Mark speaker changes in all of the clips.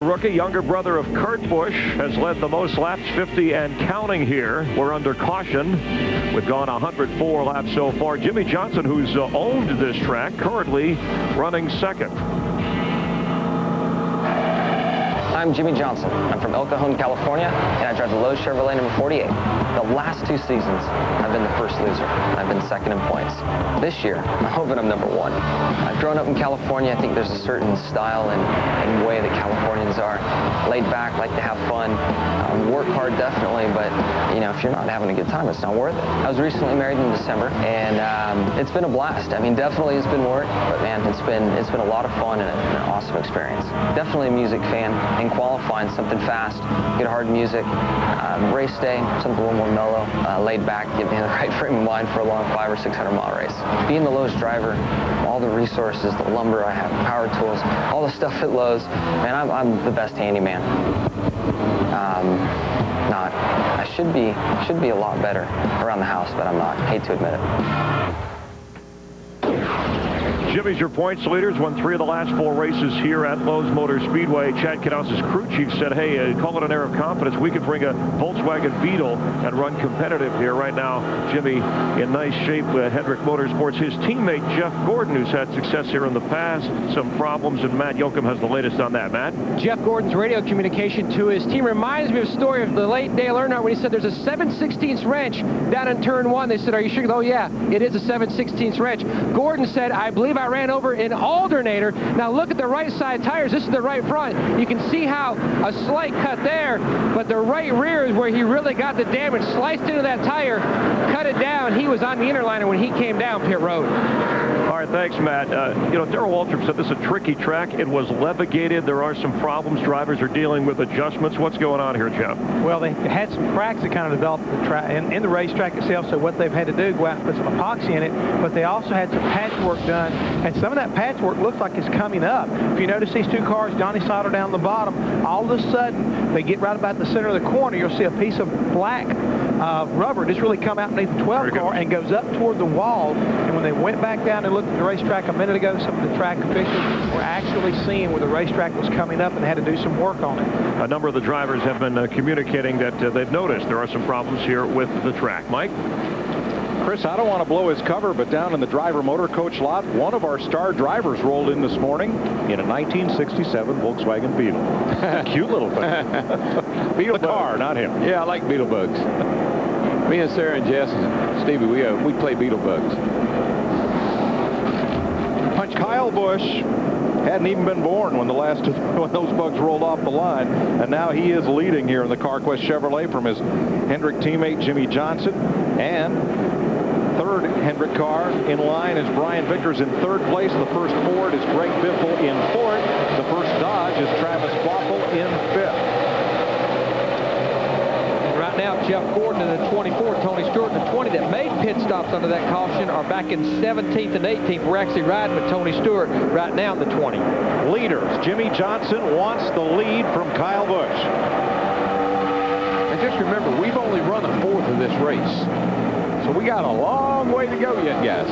Speaker 1: Rookie, younger brother of Kurt Busch, has led the most laps, 50 and counting here. We're under caution. We've gone 104 laps so far. Jimmie Johnson, who's owned this track, currently running second.
Speaker 2: I'm Jimmie Johnson. I'm from El Cajon, California, and I drive the Lowe Chevrolet number 48. The last 2 seasons, I've been the first loser. I've been second in points. This year, I'm hoping I'm number 1. I've grown up in California. I think there's a certain style and way that Californians are. Laid back, like to have fun, work hard definitely, but you know, if you're not having a good time, it's not worth it. I was recently married in December, and it's been a blast. I mean, definitely it's been work, but man, it's been a lot of fun and an awesome experience. Definitely a music fan. In qualifying, something fast, good hard music. Race day, something a little more mellow, laid back, give me the right frame of mind for a long 500 or 600 mile race. Being the Lowe's driver, all the resources, the lumber I have, power tools, all the stuff at Lowe's, man, I'm the best handyman. I should be a lot better around the house, but I'm not. Hate to admit it.
Speaker 1: Jimmy's your points leaders, won 3 of the last 4 races here at Lowe's Motor Speedway. Chad Knaus's crew chief said, hey, call it an air of confidence. We could bring a Volkswagen Beetle and run competitive here. Right now, Jimmy in nice shape with Hendrick Motorsports. His teammate, Jeff Gordon, who's had success here in the past, some problems, and Matt Yoakum has the latest on that. Matt?
Speaker 3: Jeff Gordon's radio communication to his team reminds me of a story of the late Dale Earnhardt when he said there's a 7/16 wrench down in turn 1. They said, are you sure? Oh, yeah, it is a 7/16 wrench. Gordon said, I believe I ran over an alternator. Now look at the right side tires. This is the right front. You can see how a slight cut there, but the right rear is where he really got the damage. Sliced into that tire, cut it down. He was on the inner liner when he came down pit road.
Speaker 1: All right, thanks, Matt. You know, Darrell Waltrip said this is a tricky track. It was levigated. There are some problems. Drivers are dealing with adjustments. What's going on here, Jeff?
Speaker 4: Well, they had some cracks that kind of developed the track in the racetrack itself, so what they've had to do, go out and put some epoxy in it, but they also had some patchwork done, and some of that patchwork looks like it's coming up. If you notice these 2 cars, Johnny Sauter down the bottom, all of a sudden, they get right about the center of the corner, you'll see a piece of black rubber just really come out underneath the 12 car and goes up toward the wall. And when they went back down and looked at the racetrack a minute ago, some of the track officials were actually seeing where the racetrack was coming up and had to do some work on it.
Speaker 1: A number of the drivers have been communicating that they've noticed there are some problems here with the track. Mike?
Speaker 5: Chris, I don't want to blow his cover, but down in the driver motor coach lot, one of our star drivers rolled in this morning in a 1967 Volkswagen Beetle. Cute little thing. Beetle the car, not him.
Speaker 6: Yeah, I like Beetle bugs. Me and Sarah and Jess and Stevie, we play Beetle bugs.
Speaker 5: Kyle Busch hadn't even been born when when those bugs rolled off the line, and now he is leading here in the CarQuest Chevrolet from his Hendrick teammate Jimmie Johnson. And third Hendrick car in line is Brian Vickers in 3rd place. The first Ford is Greg Biffle in 4th. The first Dodge is Travis Boffel in 5th.
Speaker 3: Right now, Jeff Gordon in the 24, Tony Stewart in the 20 that made pit stops under that caution are back in 17th and 18th. We're actually riding with Tony Stewart right now in the 20.
Speaker 5: Leaders, Jimmie Johnson wants the lead from Kyle Busch.
Speaker 6: And just remember, we've only run a 4th of this race. So we got a long way to go yet, guys.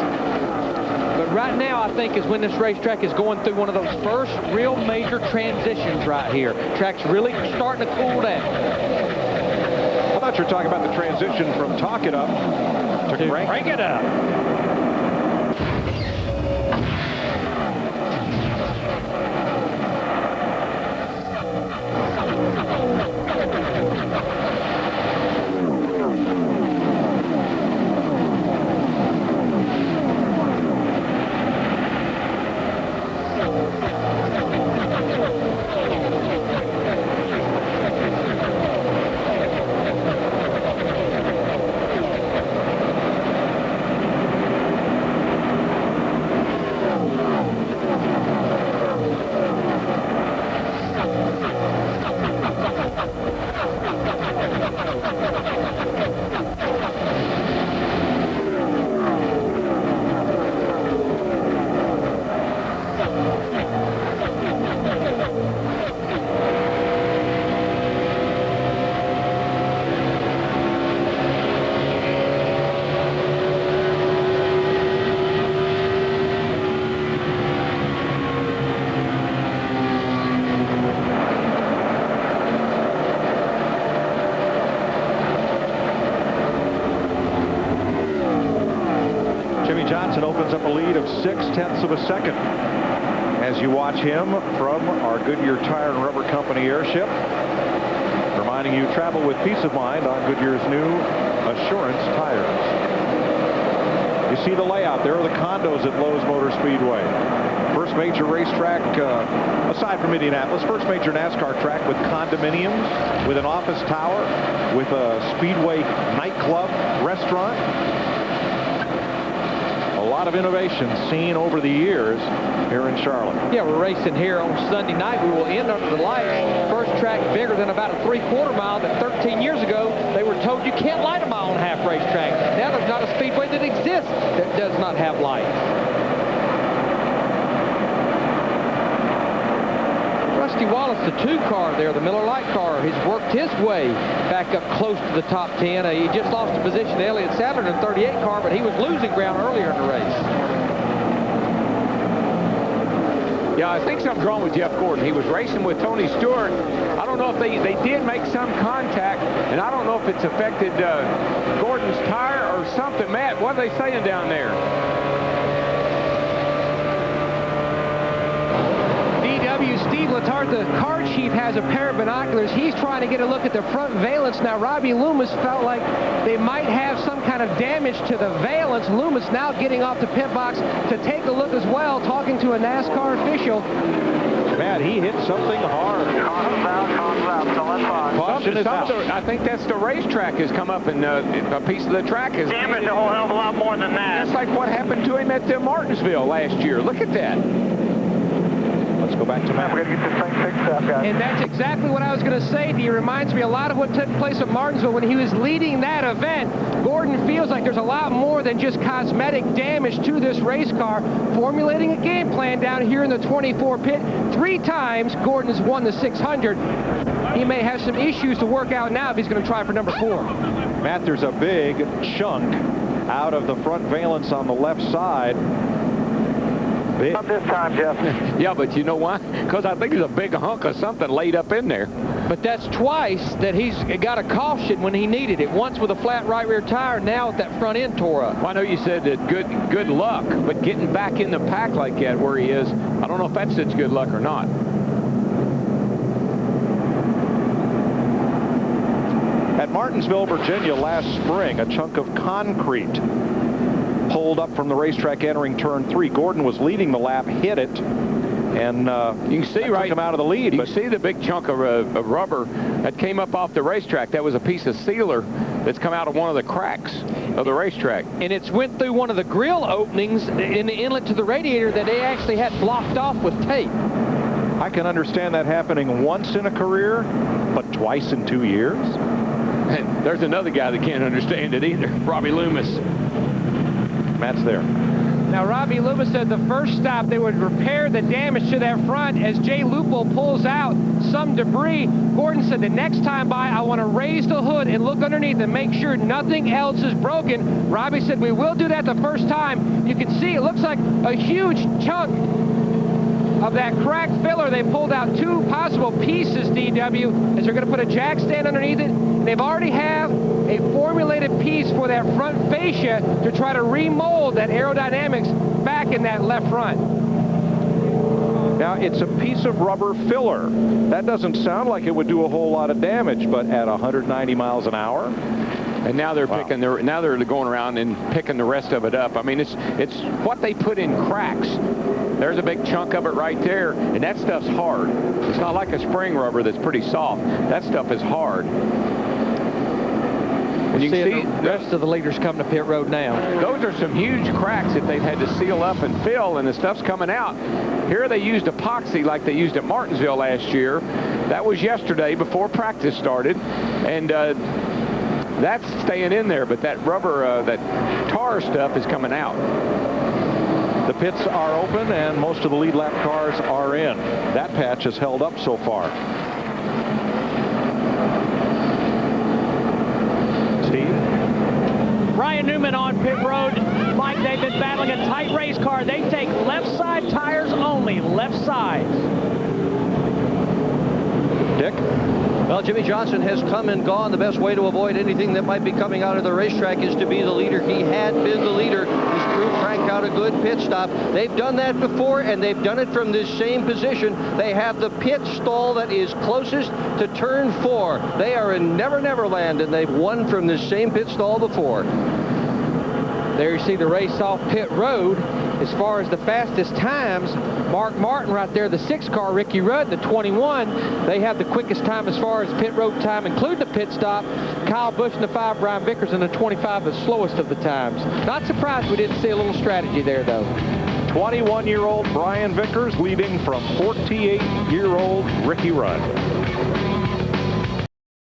Speaker 3: But right now, I think, is when this racetrack is going through one of those first real major transitions right here. Track's really starting to cool down.
Speaker 5: I thought you were talking about the transition from Talk It Up to Crank It Up. Johnson opens up a lead of 0.6 of a second as you watch him from our Goodyear Tire and Rubber Company airship. Reminding you, travel with peace of mind on Goodyear's new Assurance tires. You see the layout. There are the condos at Lowe's Motor Speedway. First major racetrack, aside from Indianapolis, first major NASCAR track with condominiums, with an office tower, with a Speedway nightclub, restaurant. A lot of innovation seen over the years here in Charlotte.
Speaker 3: Yeah, we're racing here on Sunday night. We will end under the lights. First track bigger than about a 3/4 mile that 13 years ago they were told you can't light a mile and a half racetrack. Now there's not a speedway that exists that does not have lights. Rusty Wallace, the 2 car there, the Miller Lite car, has worked his way back up close to the top 10. He just lost a position to Elliott Sadler in the 38 car, but he was losing ground earlier in the race.
Speaker 6: Yeah, I think something's wrong with Jeff Gordon. He was racing with Tony Stewart. I don't know if they did make some contact, and I don't know if it's affected Gordon's tire or something. Matt, what are they saying down there?
Speaker 3: Steve Letarte, the car chief, has a pair of binoculars. He's trying to get a look at the front valence. Now, Robbie Loomis felt like they might have some kind of damage to the valence. Loomis now getting off the pit box to take a look as well, talking to a NASCAR official.
Speaker 5: Matt, he hit something hard.
Speaker 6: I think that's the racetrack has come up, and a piece of the track is
Speaker 7: damaged a whole hell of a lot more than that.
Speaker 6: That's like what happened to him at Martinsville last year. Look at that.
Speaker 5: Let's go back to Matt.
Speaker 7: We're going to get this thing fixed up, guys.
Speaker 3: And that's exactly what I was going to say to you. It reminds me a lot of what took place at Martinsville when he was leading that event. Gordon feels like there's a lot more than just cosmetic damage to this race car. Formulating a game plan down here in the 24 pit. 3 times Gordon has won the 600. He may have some issues to work out now if he's going to try for number 4.
Speaker 5: Matt, there's a big chunk out of the front valence on the left side. Big.
Speaker 7: Not this time, Jeff.
Speaker 6: Yeah, but you know why? Because I think there's a big hunk of something laid up in there.
Speaker 3: But that's twice that he's got a caution when he needed it. Once with a flat right rear tire, now with that front end tore up.
Speaker 6: Well, I know you said that good luck, but getting back in the pack like that where he is, I don't know if that's such good luck or not.
Speaker 5: At Martinsville, Virginia last spring, a chunk of concrete pulled up from the racetrack entering turn 3. Gordon was leading the lap, hit it, and
Speaker 6: you can see right,
Speaker 5: took him out of the lead.
Speaker 6: You can see the big chunk of rubber that came up off the racetrack. That was a piece of sealer that's come out of one of the cracks of the racetrack.
Speaker 3: And it's went through one of the grill openings in the inlet to the radiator that they actually had blocked off with tape.
Speaker 5: I can understand that happening once in a career, but twice in 2 years.
Speaker 6: And there's another guy that can't understand it either, Robbie Loomis.
Speaker 5: Matt's there.
Speaker 3: Now, Robbie Loomis said the first stop they would repair the damage to that front as Jay Lupo pulls out some debris. Gordon said the next time by, I want to raise the hood and look underneath and make sure nothing else is broken. Robbie said we will do that the first time. You can see it looks like a huge chunk of that cracked filler. They pulled out 2 possible pieces, DW, as they're going to put a jack stand underneath it. They've already have a formulated piece for that front fascia to try to remold that aerodynamics back in that left front.
Speaker 5: Now, it's a piece of rubber filler. That doesn't sound like it would do a whole lot of damage, but at 190 miles an hour.
Speaker 6: And now they're picking now they're going around and picking the rest of it up. I mean, it's what they put in cracks. There's a big chunk of it right there, and that stuff's hard. It's not like a spring rubber that's pretty soft. That stuff is hard. And you can see
Speaker 3: the rest of the leaders coming to pit road now.
Speaker 6: Those are some huge cracks that they've had to seal up and fill, and the stuff's coming out. Here they used epoxy like they used at Martinsville last year. That was yesterday before practice started, and that's staying in there, but that rubber, that tar stuff is coming out.
Speaker 5: The pits are open, and most of the lead lap cars are in. That patch has held up so far. Steve?
Speaker 8: Ryan Newman on pit road. Mike, they've been battling a tight race car. They take left side tires only, left side.
Speaker 5: Dick?
Speaker 8: Well,
Speaker 9: Well, Jimmy Johnson has come and gone. The best way to avoid anything that might be coming out of the racetrack is to be the leader. He had been the leader. His crew cranked out a good pit stop. They've done that before, and they've done it from this same position. They have the pit stall that is closest to turn 4. They are in Never Never Land, and they've won from this same pit stall before.
Speaker 3: There you see the race off pit road. As far as the fastest times, Mark Martin right there, the 6 car, Ricky Rudd, the 21, they have the quickest time as far as pit road time, including the pit stop. Kyle Busch in the 5, Brian Vickers in the 25, the slowest of the times. Not surprised we didn't see a little strategy there, though.
Speaker 1: 21-year-old Brian Vickers leading from 48-year-old Ricky Rudd.